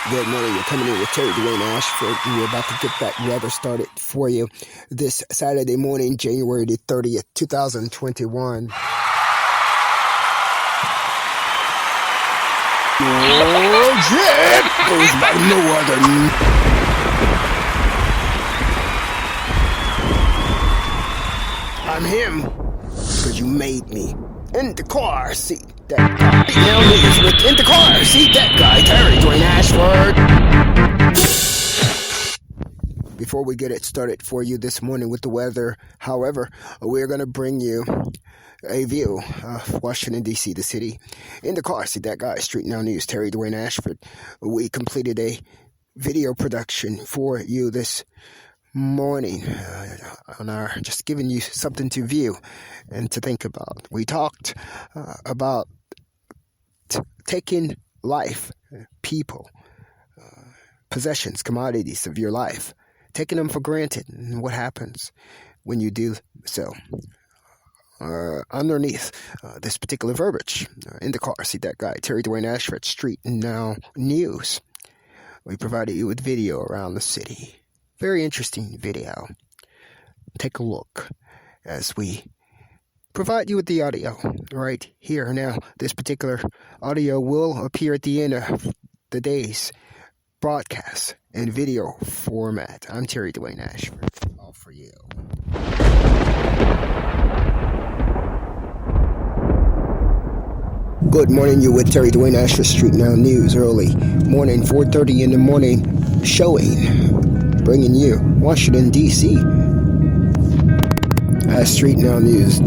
Good morning. You're coming in with Terry-Dwayne-Ashford, and we're about to get that weather started for you this Saturday morning, January the 30th, 2021. Oh, shit! Goes by no other. I'm him, because you made me. In the car seat, that guy. Now news with in the car seat, that guy, Terry-Dwayne-Ashford. Before we get it started for you this morning with the weather, however, we're going to bring you a view of Washington, D.C., the city. In the car seat, that guy, StreetNOW News, Terry-Dwayne-Ashford. We completed a video production for you this morning on our just giving you something to view and to think about. We talked about taking life, people, possessions, commodities of your life, taking them for granted, and what happens when you do so. Underneath this particular verbiage, in the car seat, that guy, Terry-Dwayne-Ashford, StreetNOW News. We provided you with video around the city. Very interesting video. Take a look as we provide you with the audio right here. Now, this particular audio will appear at the end of the day's broadcast in video format. I'm Terry-Dwayne-Ashford. All for you. Good morning, you with Terry-Dwayne-Ashford, StreetNOW News. Early morning, 4:30 in the morning, showing. Bringing you Washington, D.C. As StreetNOW News,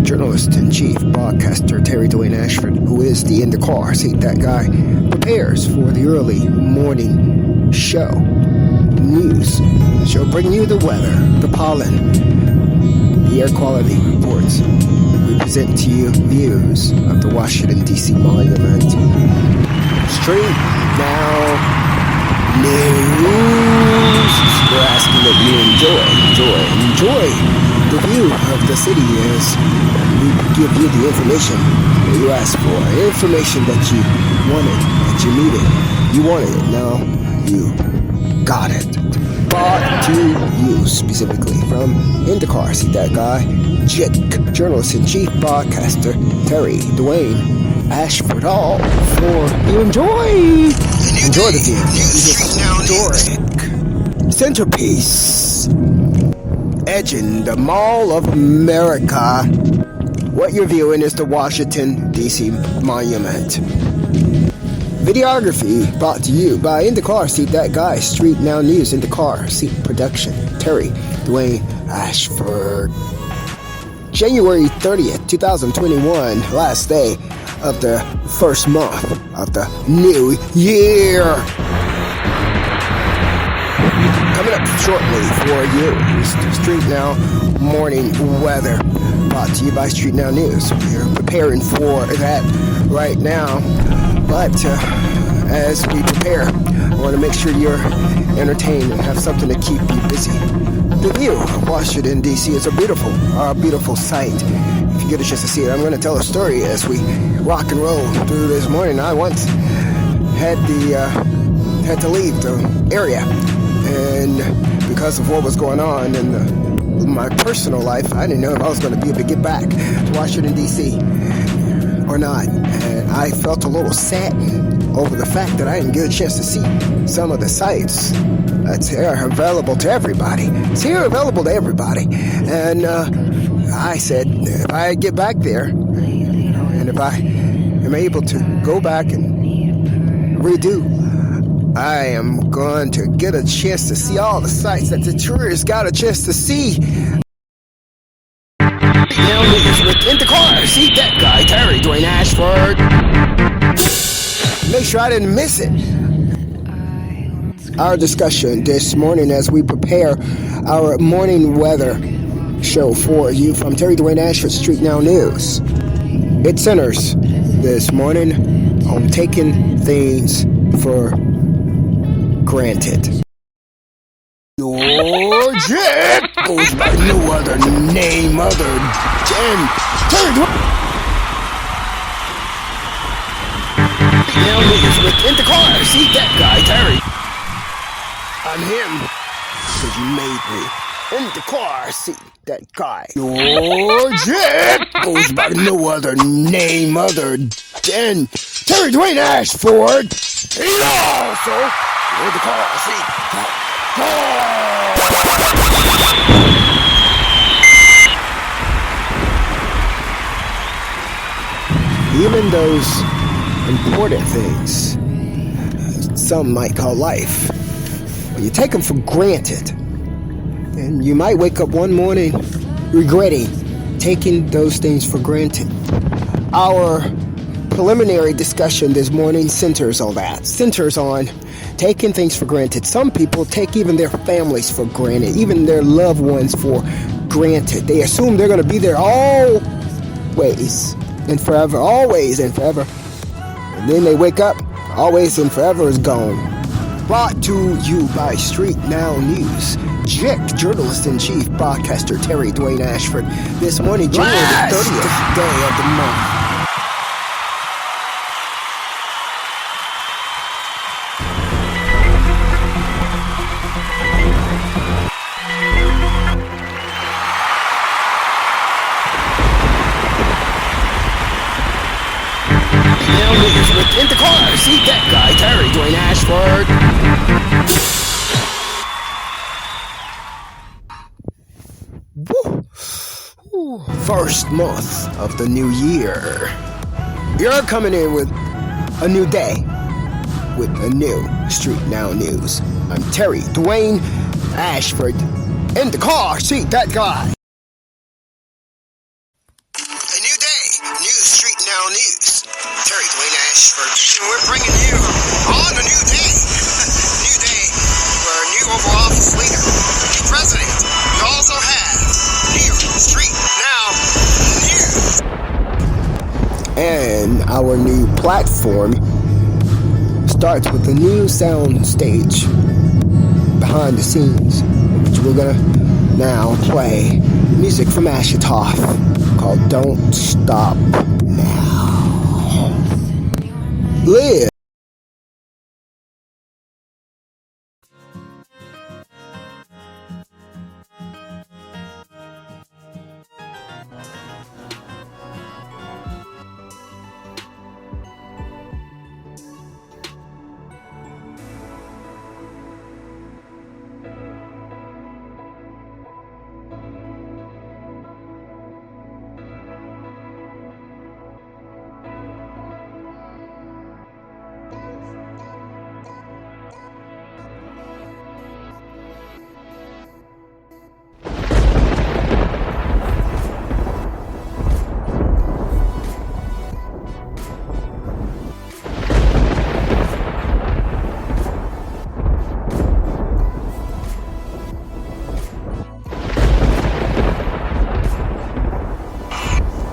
journalist in chief, broadcaster Terry-Dwayne-Ashford, who is the in the car seat, that guy, prepares for the early morning show. News. The show bringing you the weather, the pollen, the air quality reports. We present to you views of the Washington, D.C. monument. StreetNOW News. We're asking that you enjoy the view of the city as we give you the information that you asked for, information that you wanted, that you needed. You wanted it, now you got it. Brought to you specifically from in the car seat, that guy, journalist in chief, broadcaster Terry-Dwayne-Ashford. All for you. Enjoy the view. Historic centerpiece edging the Mall of America. What you're viewing is the Washington, D.C. monument. Videography brought to you by In the Car Seat, that guy, StreetNOW News, In the Car Seat production, Terry-Dwayne-Ashford. January 30th, 2021, last day of the first month of the new year. Coming up shortly for you is the StreetNOW morning weather, brought to you by StreetNOW News. We're preparing for that right now, but as we prepare, I want to make sure you're entertained and have something to keep you busy. The view of Washington, D.C. is a beautiful sight. If you get a chance to see it, I'm going to tell a story as we rock and roll through this morning. I once had to leave the area, and because of what was going on in my personal life, I didn't know if I was going to be able to get back to Washington, D.C. or not. And I felt a little saddened over the fact that I didn't get a chance to see some of the sites that's here available to everybody. It's here available to everybody. And I said, if I get back there, and if I am able to go back and redo, I am going to get a chance to see all the sites that the tourists got a chance to see. Now news with in the car seat, that guy, Terry-Dwayne-Ashford. Make sure I didn't miss it. Our discussion this morning as we prepare our morning weather show for you from Terry-Dwayne-Ashford, StreetNOW News. It centers this morning on taking things for granted. Your jet goes by no other name other than Terry-Dwayne. StreetNOW News with Indacarseat-datguy, Terry. I'm him, because you made me. Indacarseat-datguy. Your jet goes by no other name other than terry-dwayne-ashford. He's also Indacarseat-datguy. Even those important things, some might call life, you take them for granted. And you might wake up one morning regretting taking those things for granted. Our preliminary discussion this morning centers on that. Centers on taking things for granted. Some people take even their families for granted, even their loved ones for granted. They assume they're going to be there always and forever, always and forever. And then they wake up, always and forever is gone. Brought to you by StreetNOW News. JIC Journalist-in-Chief Broadcaster Terry-Dwayne-Ashford. This morning, January the 30th day of the month. With Indacarseat-datguy, Terry-Dwayne-Ashford. First month of the new year. You're coming in with a new day, with a new StreetNOW News. I'm Terry-Dwayne-Ashford, Indacarseat-datguy. A new day, new StreetNOW News. Terry-Dwayne-Ashford, and we're bringing you on a new day. New day for our new Oval Office leader, new president. We also have new StreetNOW News. And our new platform starts with a new sound stage behind the scenes, which we're gonna now play music from ASHUTOSH called Don't Stop Now. Live.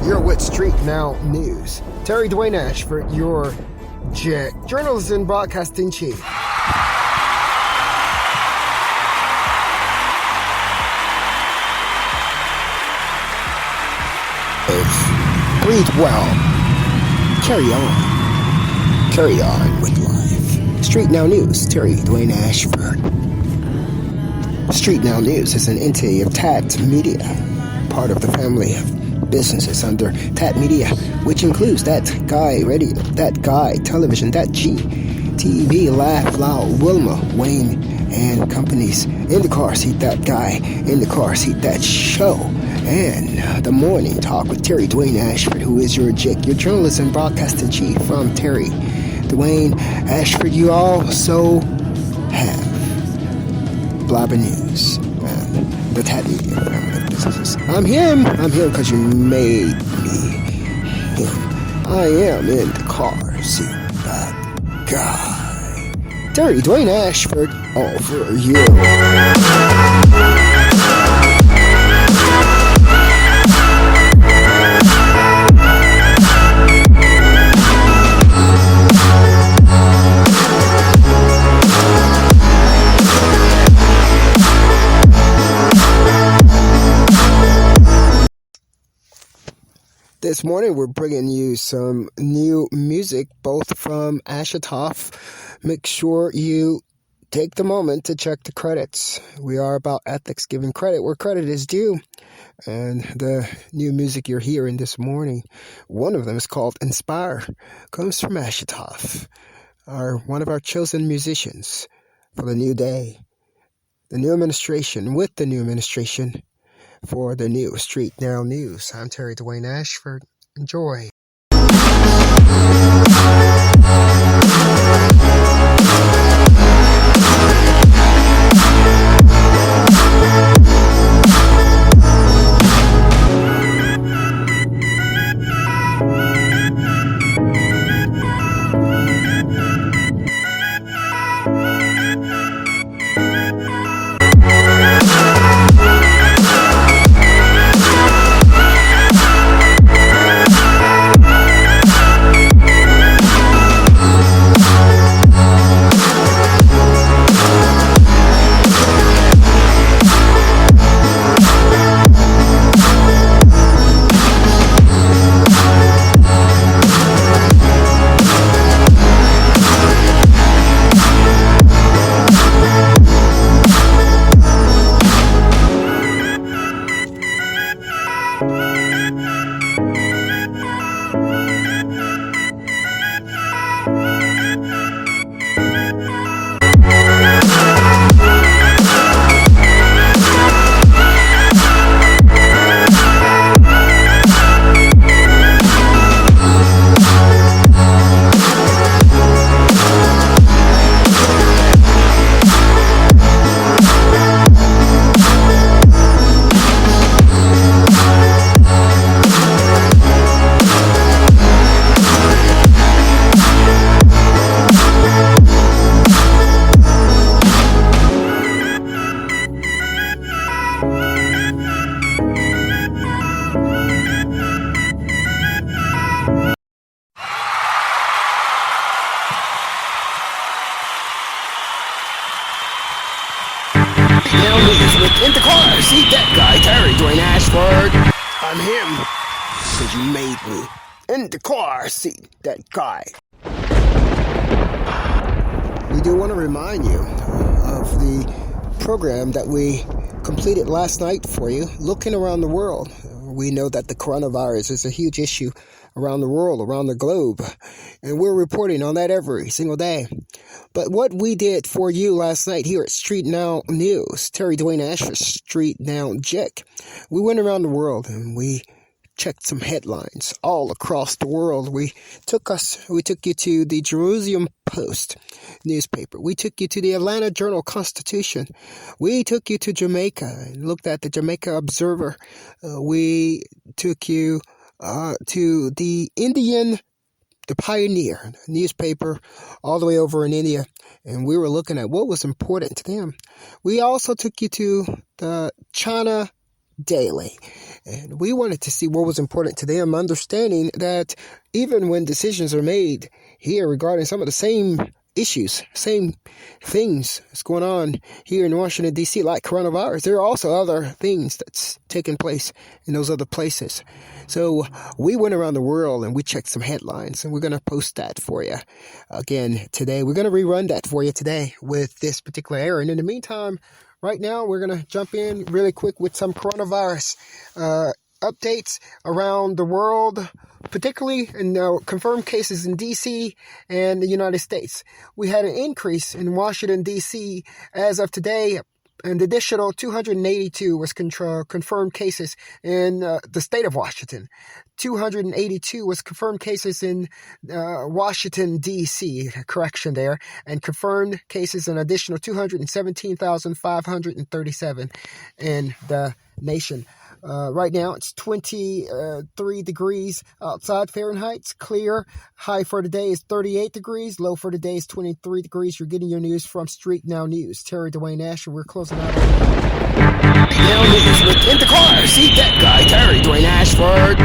You're with StreetNOW News. Terry-Dwayne-Ashford, your JIC Journalist and Broadcasting Chief. Breathe well. Carry on with life. StreetNOW News, Terry-Dwayne-Ashford. StreetNOW News is an entity of TAT Media, part of the family of businesses under TAT Media, which includes That Guy Radio, That Guy Television, That G TV, Laugh Loud, Wilma, Wayne, and companies. Indacarseat-datguy, Indacarseat-dat-show, and The Morning Talk with Terry-Dwayne-Ashford, who is your JIC, your journalist and broadcasting chief from Terry-Dwayne-Ashford. You also have Blabber News and the TAT Media family of businesses. I'm him because you made me him. I am Indacarseat-datguy. Terry-Dwayne-Ashford, all for you. This morning we're bringing you some new music, both from ASHUTOSH. Make sure you take the moment to check the credits. We are about ethics, giving credit where credit is due. And the new music you're hearing this morning, one of them is called Inspire, comes from ASHUTOSH, one of our chosen musicians for the new day, the new administration, with the new administration for the new StreetNOW News. I'm Terry-Dwayne-Ashford. Enjoy. Now news with Indacarseat-datguy, terry-dwayne-ashford. I'm him, because you made me. Indacarseat-datguy. We do want to remind you of the program that we completed last night for you, looking around the world. We know that the coronavirus is a huge issue around the world, around the globe, and we're reporting on that every single day. But what we did for you last night here at StreetNOW News, Terry-Dwayne-Ashford, StreetNOW Jick, we went around the world and we checked some headlines all across the world. We took you to the Jerusalem Post newspaper. We took you to the Atlanta Journal-Constitution. We took you to Jamaica and looked at the Jamaica Observer. We took you to the Pioneer newspaper all the way over in India, and we were looking at what was important to them. We also took you to the China Daily, and we wanted to see what was important to them, understanding that even when decisions are made here regarding some of the same issues, same things that's going on here in Washington, D.C., like coronavirus, there are also other things that's taking place in those other places. So we went around the world and we checked some headlines, and we're going to post that for you again today. We're going to rerun that for you today with this particular era. And in the meantime, right now, we're going to jump in really quick with some coronavirus updates around the world, particularly in confirmed cases in D.C. and the United States. We had an increase in Washington, D.C. as of today. An additional 282 was confirmed cases in the state of Washington. 282 was confirmed cases in Washington, D.C., correction there, and confirmed cases an additional 217,537 in the nation. Right now, it's 23 degrees outside Fahrenheit. It's clear. High for today is 38 degrees. Low for today is 23 degrees. You're getting your news from StreetNOW News. Terry-Dwayne-Ashford. We're closing out on now news with Indacarseat-datguy, Terry-Dwayne-Ashford.